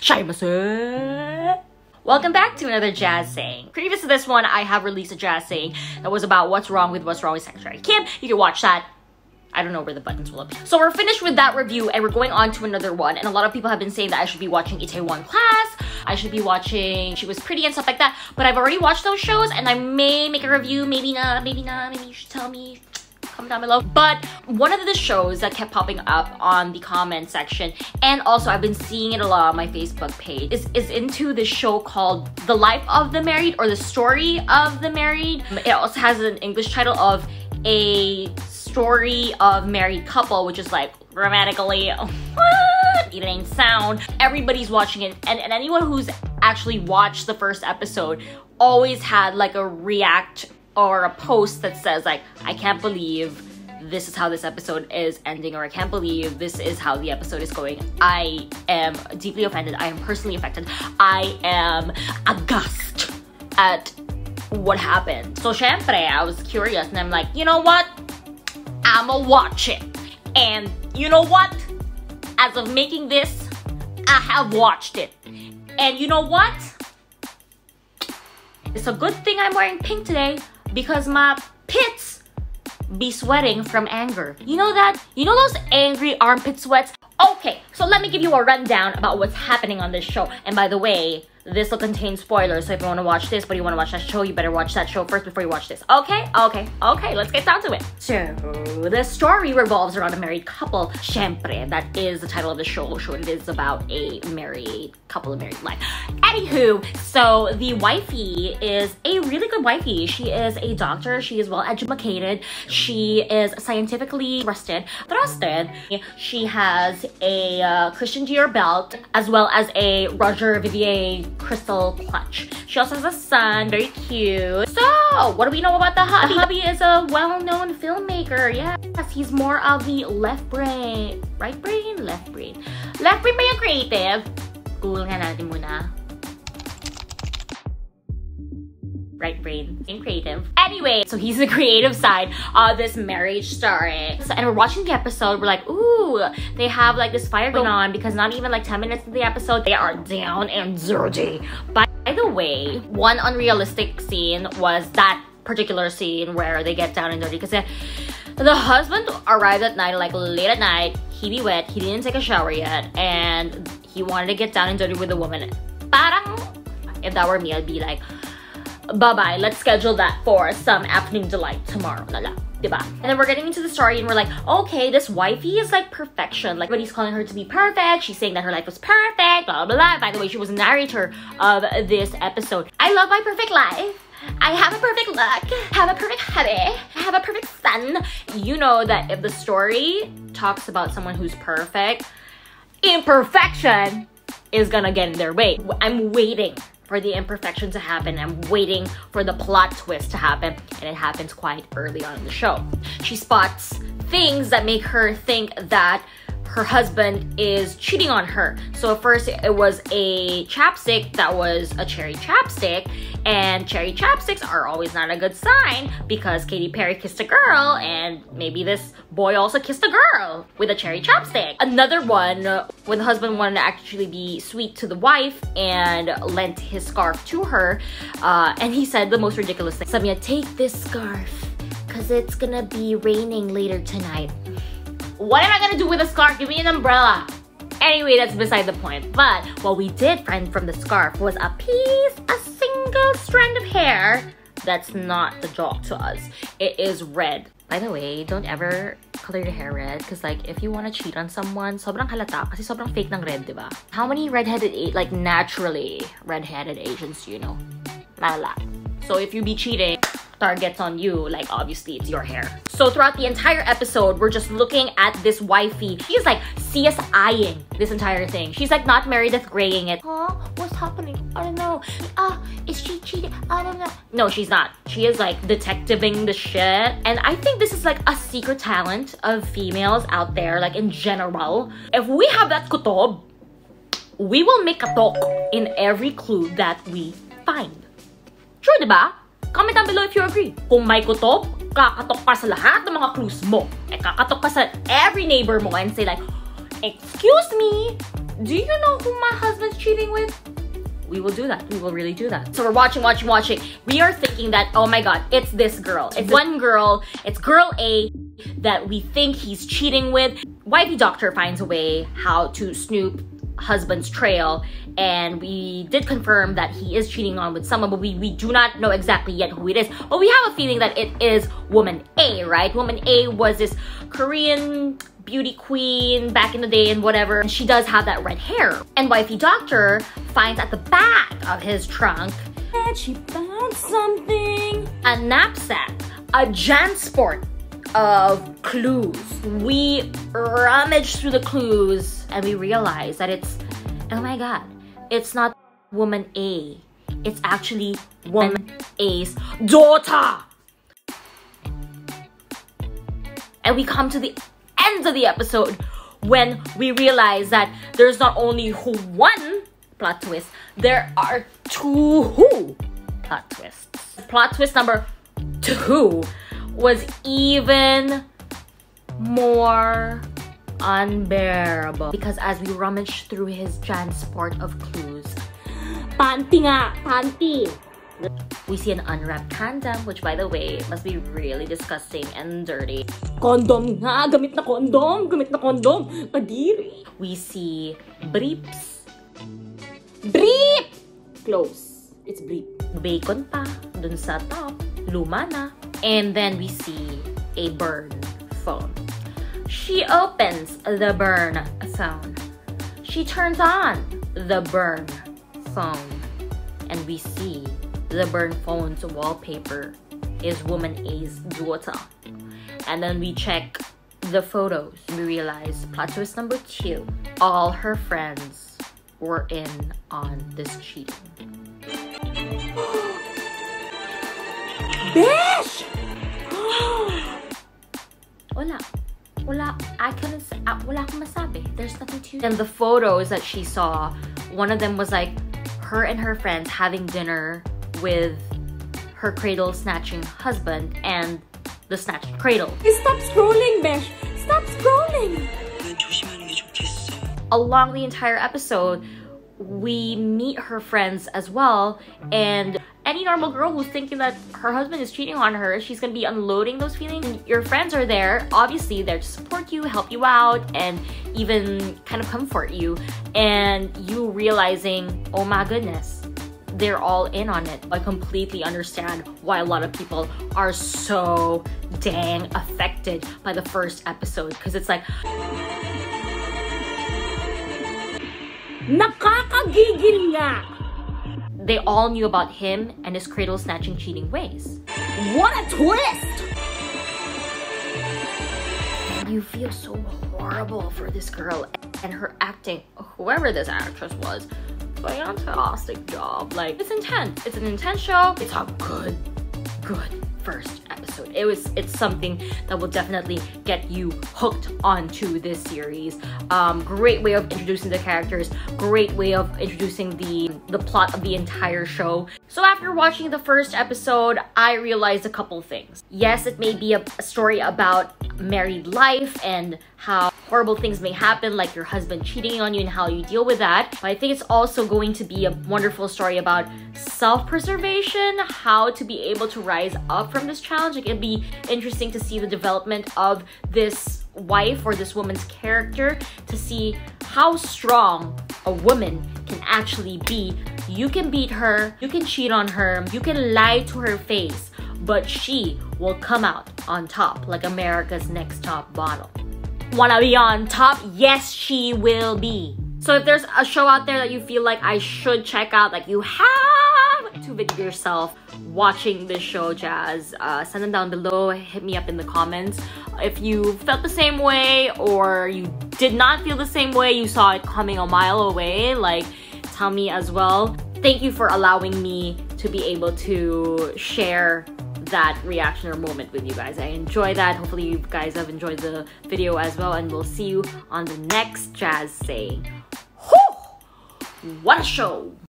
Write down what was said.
Shaimasu! Welcome back to another jazz saying. Previous to this one, I have released a jazz saying that was about what's wrong with Secretary Kim. You can watch that. I don't know where the buttons will appear. So we're finished with that review and we're going on to another one. And a lot of people have been saying that I should be watching Itaewon Class. I should be watching She Was Pretty and stuff like that. But I've already watched those shows and I may make a review. Maybe not. Maybe you should tell me. Comment down below. But one of the shows that kept popping up on the comment section, and also I've been seeing it a lot on my Facebook page, is into this show called The Life of the Married or The Story of the Married. It also has an English title of A Story of Married Couple, which is like grammatically what? It ain't sound. Everybody's watching it, and anyone who's actually watched the first episode always had like a react or a post that says like, I can't believe this is how this episode is ending, or I can't believe this is how the episode is going. I am deeply offended. I am personally affected. I am aghast at what happened. So syempre, I was curious and I'm like, you know what? I'ma watch it. And you know what? As of making this, I have watched it. And you know what? It's a good thing I'm wearing pink today, because my pits be sweating from anger. You know that? You know those angry armpit sweats? Okay, so let me give you a rundown about what's happening on this show. And by the way, this will contain spoilers, so if you want to watch this but you want to watch that show, you better watch that show first before you watch this. Okay, let's get down to it. So, the story revolves around a married couple. Syempre, that is the title of the show. It is about a married couple, a married life. Anywho, so the wifey is a really good wifey. She is a doctor. She is well educated. She is scientifically trusted. She has a Christian Dior belt, as well as a Roger Vivier crystal clutch. She also has a son, very cute. So, what do we know about the hubby? The hubby is a well-known filmmaker. Yes, he's more of the left brain ba yung creative? Google nga natin muna. Right brain, in creative. Anyway, so he's the creative side of this marriage story. So, and we're watching the episode, we're like, ooh, they have like this fire going on, because not even like 10 minutes into the episode, they are down and dirty. By the way, one unrealistic scene was that particular scene where they get down and dirty, because the husband arrived at night, like late at night, he be wet, he didn't take a shower yet, and he wanted to get down and dirty with the woman. Parang, if that were me, I'd be like, bye-bye, let's schedule that for some afternoon delight tomorrow, lala, diba? And then we're getting into the story and we're like, okay, this wifey is like perfection. Like, everybody's calling her to be perfect. She's saying that her life was perfect, blah, blah, blah. By the way, she was the narrator of this episode. I love my perfect life. I have a perfect look, I have a perfect hubby, I have a perfect son. You know that if the story talks about someone who's perfect, imperfection is gonna get in their way. I'm waiting for the imperfection to happen. I'm waiting for the plot twist to happen, and it happens quite early on in the show. She spots things that make her think that her husband is cheating on her. So at first it was a chapstick that was a cherry chapstick, and cherry chapsticks are always not a good sign, because Katy Perry kissed a girl and maybe this boy also kissed a girl with a cherry chapstick. Another one, when the husband wanted to actually be sweet to the wife and lent his scarf to her, and he said the most ridiculous thing. Sabi niya, take this scarf because it's gonna be raining later tonight. What am I gonna do with a scarf? Give me an umbrella. Anyway, that's beside the point. But what we did find from the scarf was a single strand of hair that's not the joke to us. It is red. By the way, don't ever color your hair red, because like if you want to cheat on someone, sobrang halata kasi sobrang fake ng red, diba? How many redheaded, like naturally redheaded Asians do you know? Not a lot. So if you be cheating, targets on you, like obviously it's your hair. So throughout the entire episode, we're just looking at this wifey. She's like CSIing this entire thing. She's like not Meredith Graying it. Huh? What's happening? I don't know. Is she cheating? I don't know. No, she's not. She is like detectiving the shit. And I think this is like a secret talent of females out there, like in general. If we have that kutob, we will make a talk in every clue that we find. True, diba? Comment down below if you agree. Kung may kutob, kakatok ka sa lahat ng mga clues mo. Kakatok ka sa every neighbor mo and say like, excuse me, do you know who my husband's cheating with? We will do that. We will really do that. So we're watching. We are thinking that, oh my god, it's this girl. It's one girl. It's girl A that we think he's cheating with. Wifey doctor finds a way how to snoop husband's trail, and we did confirm that he is cheating on with someone, but we do not know exactly yet who it is. But we have a feeling that it is woman A, right? Woman A was this Korean beauty queen back in the day and whatever. And she does have that red hair. And wifey doctor finds at the back of his trunk that she found something. A knapsack, a JanSport of clues. We rummage through the clues and we realize that it's, oh my god, it's not woman A. It's actually woman A's daughter. And we come to the end of the episode when we realize that there's not only one plot twist, there are two plot twists. Plot twist number 2 was even more unbearable because as we rummage through his JanSport of clues, panty nga, panty, we see an unwrapped condom, which by the way must be really disgusting and dirty. Condom nga, gamit na condom, kadiri. We see briefs. Brief! Close. It's brief. Bacon pa, dun sa top, luma na. And then we see a burn phone. She opens the burn phone. She turns on the burn phone. And we see the burn phone's wallpaper is woman A's daughter. And then we check the photos. We realize plot twist number 2. All her friends were in on this cheating. Bish! Wala akong masabi. There's nothing to. And the photos that she saw, one of them was like her and her friends having dinner with her cradle snatching husband and the snatched cradle. Stop scrolling, Besh! Stop scrolling! Along the entire episode, we meet her friends as well, and any normal girl who's thinking that her husband is cheating on her, she's gonna be unloading those feelings. Your friends are there, obviously there to support you, help you out, and even kind of comfort you. And you realizing, oh my goodness, they're all in on it. I completely understand why a lot of people are so dang affected by the first episode, because it's like, nakakagigil nga! They all knew about him and his cradle snatching cheating ways. What a twist! And you feel so horrible for this girl and her acting. Whoever this actress was, fantastic job. Like, it's intense. It's an intense show. It's a good first episode. It's something that will definitely get you hooked onto this series. Great way of introducing the characters, great way of introducing the plot of the entire show. So after watching the first episode, I realized a couple things. Yes, it may be a story about married life and how horrible things may happen, like your husband cheating on you and how you deal with that. But I think it's also going to be a wonderful story about self-preservation, how to be able to rise up from this challenge. Like, it'd be interesting to see the development of this wife or this woman's character, to see how strong a woman can actually be. You can beat her, you can cheat on her, you can lie to her face, but she will come out on top, like America's Next Top Model. Wanna be on top? Yes, she will be. So if there's a show out there that you feel like I should check out, like you have to video yourself watching this show, Jazz, send them down below, hit me up in the comments. If you felt the same way or you did not feel the same way, you saw it coming a mile away, like, tell me as well. Thank you for allowing me to be able to share that reaction or moment with you guys. I enjoy that. Hopefully you guys have enjoyed the video as well, and we'll see you on the next Jazz Say. Whew! What a show!